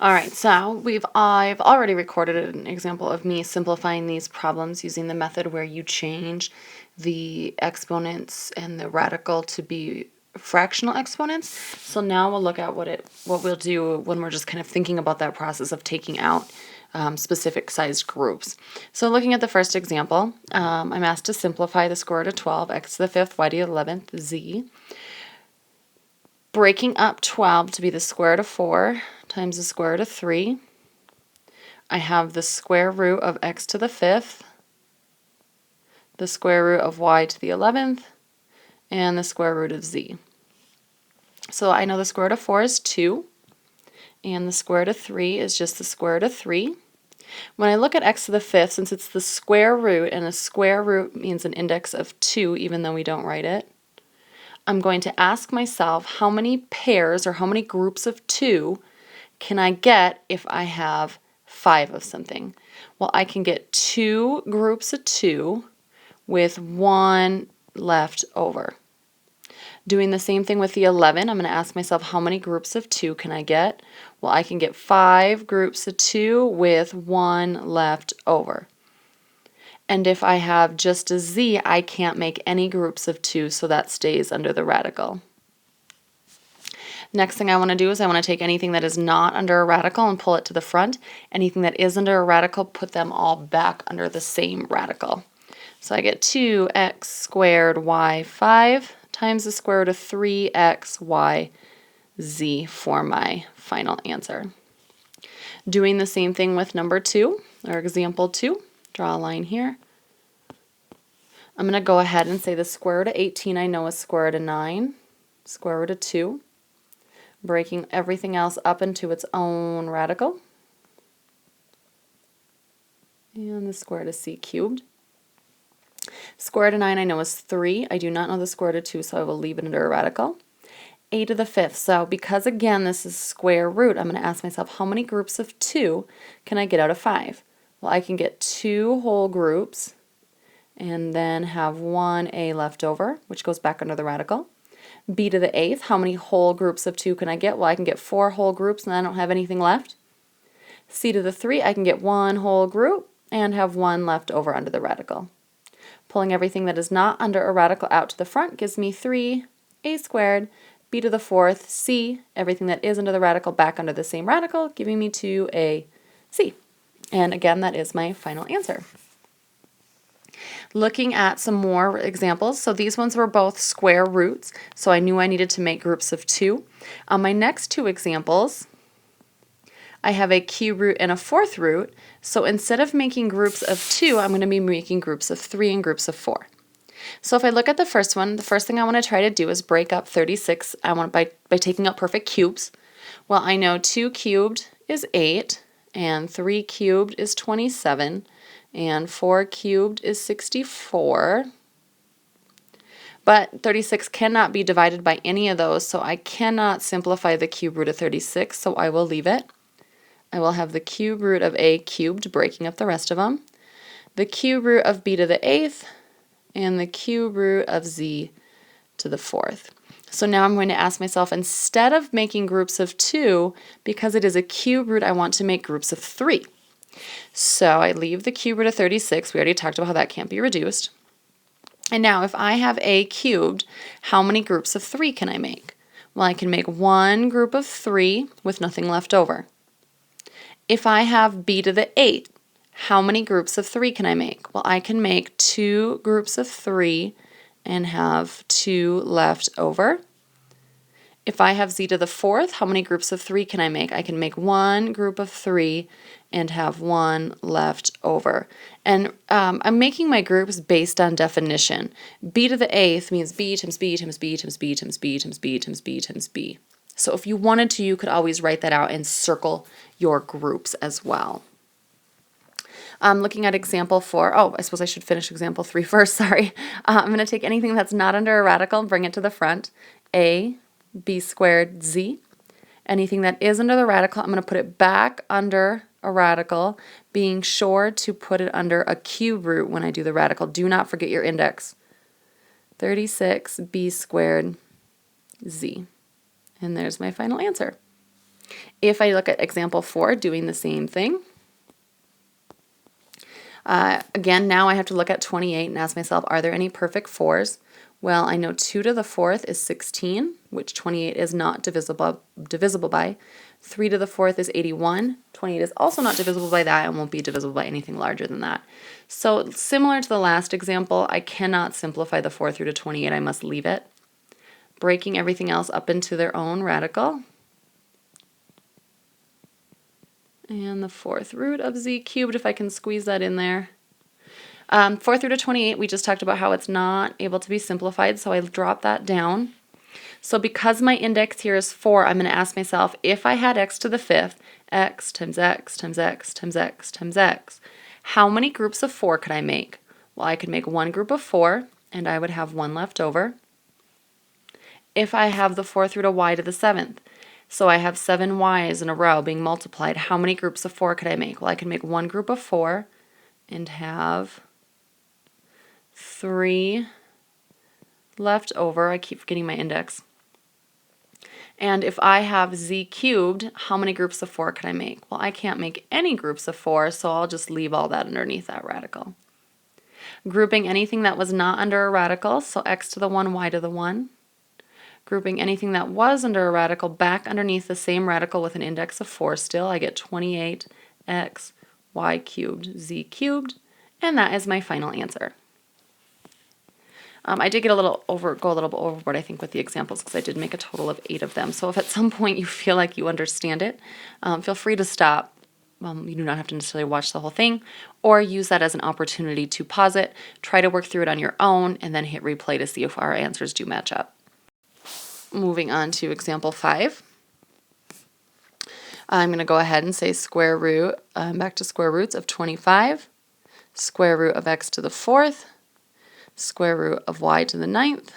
All right, so I've already recorded an example of me simplifying these problems using the method where you change the exponents and the radical to be fractional exponents. So now we'll look at what we'll do when we're just kind of thinking about that process of taking out specific sized groups. So looking at the first example, I'm asked to simplify the square root of 12, x to the fifth, y to the 11th, z. Breaking up 12 to be the square root of 4 times the square root of 3. I have the square root of x to the fifth, the square root of y to the 11th, and the square root of z. So I know the square root of 4 is 2, and the square root of 3 is just the square root of 3. When I look at x to the fifth, since it's the square root, and a square root means an index of 2 even though we don't write it, I'm going to ask myself how many pairs or how many groups of 2 can I get if I have 5 of something? Well, I can get 2 groups of 2 with 1 left over. Doing the same thing with the 11, I'm going to ask myself how many groups of 2 can I get? Well, I can get 5 groups of 2 with 1 left over. And if I have just a z, I can't make any groups of 2, so that stays under the radical. Next thing I want to do is I want to take anything that is not under a radical and pull it to the front. Anything that is under a radical, put them all back under the same radical. So I get 2x squared y 5 times the square root of 3x y z for my final answer. Doing the same thing with number 2, or example 2. Draw a line here. I'm going to go ahead and say the square root of 18 I know is square root of 9, square root of 2. Breaking everything else up into its own radical. And the square root of c cubed. Square root of 9 I know is 3. I do not know the square root of 2, so I will leave it under a radical. A to the fifth. So because, again, this is square root, I'm going to ask myself how many groups of 2 can I get out of 5? Well, I can get 2 whole groups and then have 1a left over, which goes back under the radical. B to the eighth, how many whole groups of 2 can I get? Well, I can get 4 whole groups and I don't have anything left. C to the 3, I can get 1 whole group and have 1 left over under the radical. Pulling everything that is not under a radical out to the front gives me 3a squared, b to the fourth, c, everything that is under the radical back under the same radical, giving me 2ac. And again, that is my final answer. Looking at some more examples, so these ones were both square roots, so I knew I needed to make groups of 2. On my next 2 examples, I have a cube root and a fourth root, so instead of making groups of 2, I'm going to be making groups of 3 and groups of 4. So if I look at the first one, the first thing I want to try to do is break up 36 by taking out perfect cubes. Well, I know 2 cubed is 8, and 3 cubed is 27, and 4 cubed is 64. But 36 cannot be divided by any of those, so I cannot simplify the cube root of 36, so I will leave it. I will have the cube root of a cubed, breaking up the rest of them, the cube root of b to the eighth, and the cube root of z to the fourth. So now I'm going to ask myself, instead of making groups of 2, because it is a cube root, I want to make groups of 3. So I leave the cube root of 36. We already talked about how that can't be reduced. And now if I have a cubed, how many groups of 3 can I make? Well, I can make 1 group of 3 with nothing left over. If I have b to the 8th, how many groups of 3 can I make? Well, I can make 2 groups of 3 and have 2 left over. If I have z to the 4th, how many groups of 3 can I make? I can make 1 group of 3 and have 1 left over. And I'm making my groups based on definition. B to the 8th means b times b times b times b times b times b times b times b. So if you wanted to, you could always write that out and circle your groups as well. Looking at example 4, I suppose I should finish example 3 first, sorry. I'm going to take anything that's not under a radical and bring it to the front. A, b squared, z. Anything that is under the radical, I'm going to put it back under a radical, being sure to put it under a cube root when I do the radical. Do not forget your index. 36b squared z. And there's my final answer. If I look at example 4, doing the same thing, again, now I have to look at 28 and ask myself, are there any perfect 4s? Well, I know 2 to the 4th is 16, which 28 is not divisible by. 3 to the 4th is 81. 28 is also not divisible by that and won't be divisible by anything larger than that. So similar to the last example, I cannot simplify the 4 through to 28. I must leave it. Breaking everything else up into their own radical. And the 4th root of z cubed, if I can squeeze that in there. 4 through to 28, we just talked about how it's not able to be simplified, so I drop that down. So because my index here is 4, I'm going to ask myself, if I had x to the 5th, x times x times x times x times x, how many groups of 4 could I make? Well, I could make one group of 4, and I would have one left over. If I have the 4th root of y to the 7th, so I have 7 y's in a row being multiplied, how many groups of 4 could I make? Well, I can make one group of 4 and have 3 left over. I keep forgetting my index. And if I have z cubed, how many groups of 4 can I make? Well, I can't make any groups of 4, so I'll just leave all that underneath that radical. Grouping anything that was not under a radical, so x to the 1, y to the 1. Grouping anything that was under a radical back underneath the same radical with an index of 4 still, I get 28x y cubed z cubed, and that is my final answer. I did get go a little bit overboard, I think, with the examples because I did make a total of 8 of them. So if at some point you feel like you understand it, feel free to stop. You do not have to necessarily watch the whole thing, or use that as an opportunity to pause it, try to work through it on your own, and then hit replay to see if our answers do match up. Moving on to example 5. I'm going to go ahead and say square root, back to square roots of 25, square root of x to the 4th, square root of y to the 9th,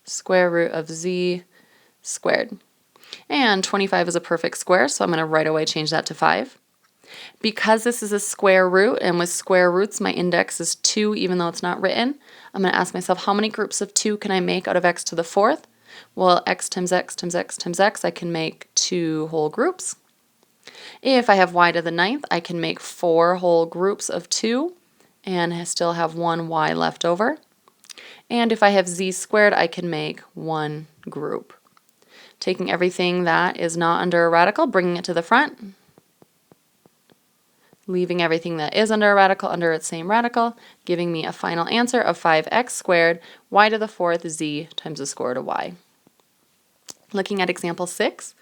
square root of z squared. And 25 is a perfect square, so I'm going to right away change that to 5. Because this is a square root, and with square roots my index is 2 even though it's not written, I'm going to ask myself, how many groups of 2 can I make out of x to the 4th? Well, x times x times x times x, I can make 2 whole groups. If I have y to the 9th, I can make 4 whole groups of 2 and I still have 1 y left over. And if I have z squared, I can make 1 group. Taking everything that is not under a radical, bringing it to the front, leaving everything that is under a radical under its same radical, giving me a final answer of 5x squared y to the 4th z times the square root of y. Looking at example 6,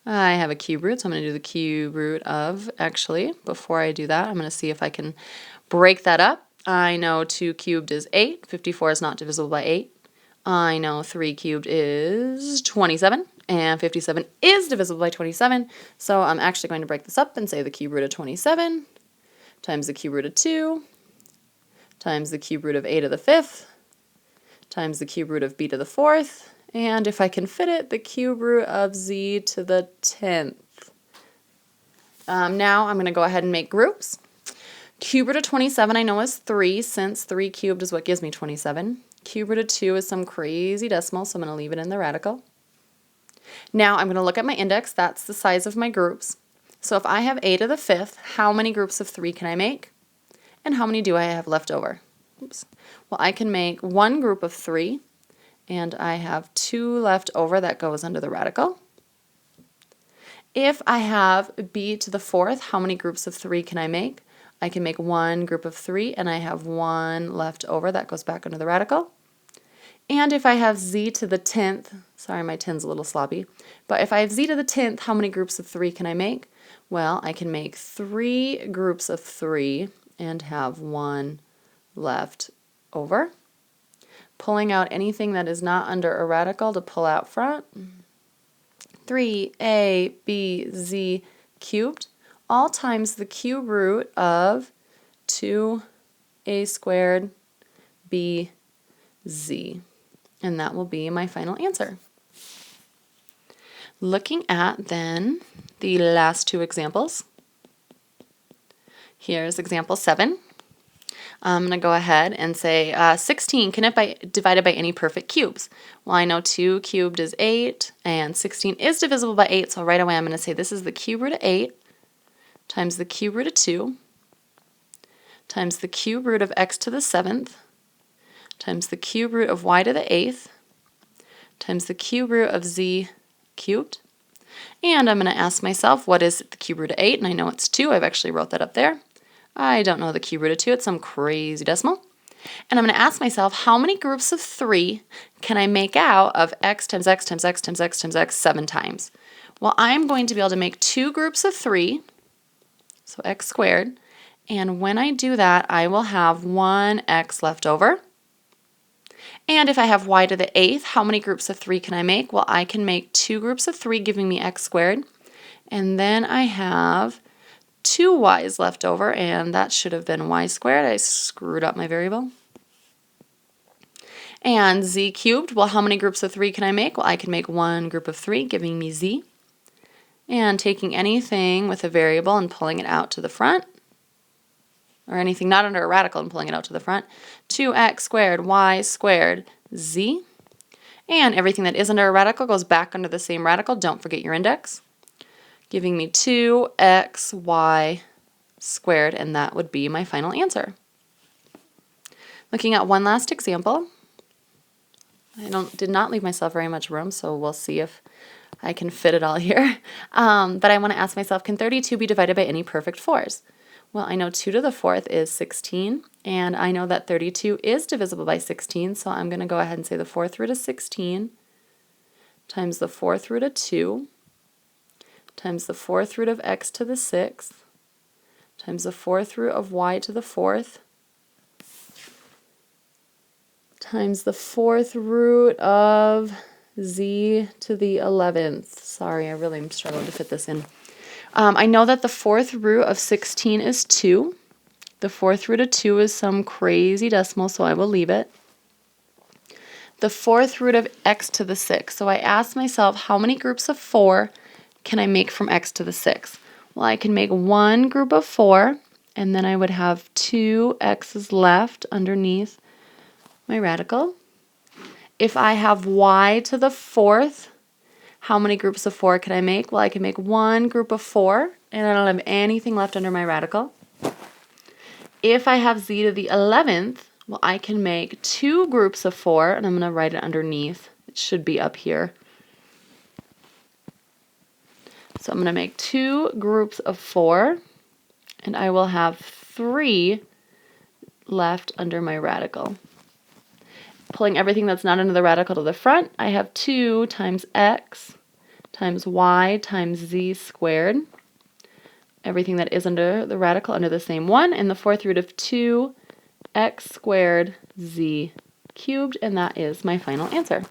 I have a cube root, so I'm going to do the cube root of, actually, before I do that, I'm going to see if I can break that up. I know 2 cubed is 8, 54 is not divisible by 8. I know 3 cubed is 27, and 57 is divisible by 27, so I'm actually going to break this up and say the cube root of 27 times the cube root of 2 times the cube root of a to the 5th times the cube root of b to the 4th, and if I can fit it, the cube root of z to the 10th. Now I'm going to go ahead and make groups. Cube root of 27 I know is 3, since 3 cubed is what gives me 27. Cube root of 2 is some crazy decimal, so I'm going to leave it in the radical. Now I'm going to look at my index. That's the size of my groups. So if I have a to the 5th, how many groups of 3 can I make? And how many do I have left over? Oops. Well, I can make 1 group of 3, and I have 2 left over. That goes under the radical. If I have b to the 4th, how many groups of 3 can I make? I can make 1 group of 3, and I have 1 left over. That goes back under the radical. And if I have z to the 10th, sorry, my 10's a little sloppy, but if I have z to the 10th, how many groups of 3 can I make? Well, I can make 3 groups of 3 and have 1 left over. Pulling out anything that is not under a radical to pull out front. 3a, b, z cubed, all times the cube root of 2a squared b z. And that will be my final answer. Looking at then the last 2 examples. Here's example 7. I'm going to go ahead and say 16, can it be divided by any perfect cubes? Well, I know 2 cubed is 8, and 16 is divisible by 8, so right away I'm going to say this is the cube root of 8 times the cube root of 2 times the cube root of x to the 7th times the cube root of y to the 8th times the cube root of z cubed. And I'm going to ask myself, what is the cube root of 8? And I know it's 2. I've actually wrote that up there. I don't know the cube root of 2. It's some crazy decimal. And I'm going to ask myself, how many groups of 3 can I make out of x times x times x times x times x 7 times? Well, I'm going to be able to make 2 groups of 3, so x squared. And when I do that, I will have 1x left over. And if I have y to the 8th, how many groups of 3 can I make? Well, I can make 2 groups of 3, giving me x squared. And then I have 2 y's left over, and that should have been y squared. I screwed up my variable. And z cubed, well, how many groups of 3 can I make? Well, I can make 1 group of 3, giving me z. And taking anything with a variable and pulling it out to the front, or anything not under a radical and pulling it out to the front, 2x squared y squared z. And everything that is under a radical goes back under the same radical. Don't forget your index. Giving me 2xy squared, and that would be my final answer. Looking at one last example. I did not leave myself very much room, so we'll see if I can fit it all here. But I want to ask myself, can 32 be divided by any perfect 4s? Well, I know 2 to the 4th is 16, and I know that 32 is divisible by 16, so I'm going to go ahead and say the 4th root of 16 times the 4th root of 2 times the 4th root of x to the 6th times the 4th root of y to the 4th times the 4th root of z to the 11th. Sorry, I really am struggling to fit this in. I know that the 4th root of 16 is 2. The 4th root of 2 is some crazy decimal, so I will leave it. The 4th root of x to the 6th. So I asked myself, how many groups of 4 can I make from x to the 6th? Well, I can make 1 group of 4, and then I would have 2 x's left underneath my radical. If I have y to the 4th, how many groups of 4 can I make? Well, I can make 1 group of 4, and I don't have anything left under my radical. If I have z to the 11th, well, I can make 2 groups of 4, and I'm going to write it underneath. It should be up here. So I'm going to make 2 groups of 4, and I will have 3 left under my radical. Pulling everything that's not under the radical to the front, I have 2 times x times y times z squared. Everything that is under the radical under the same one, and the 4th root of 2x squared z cubed, and that is my final answer.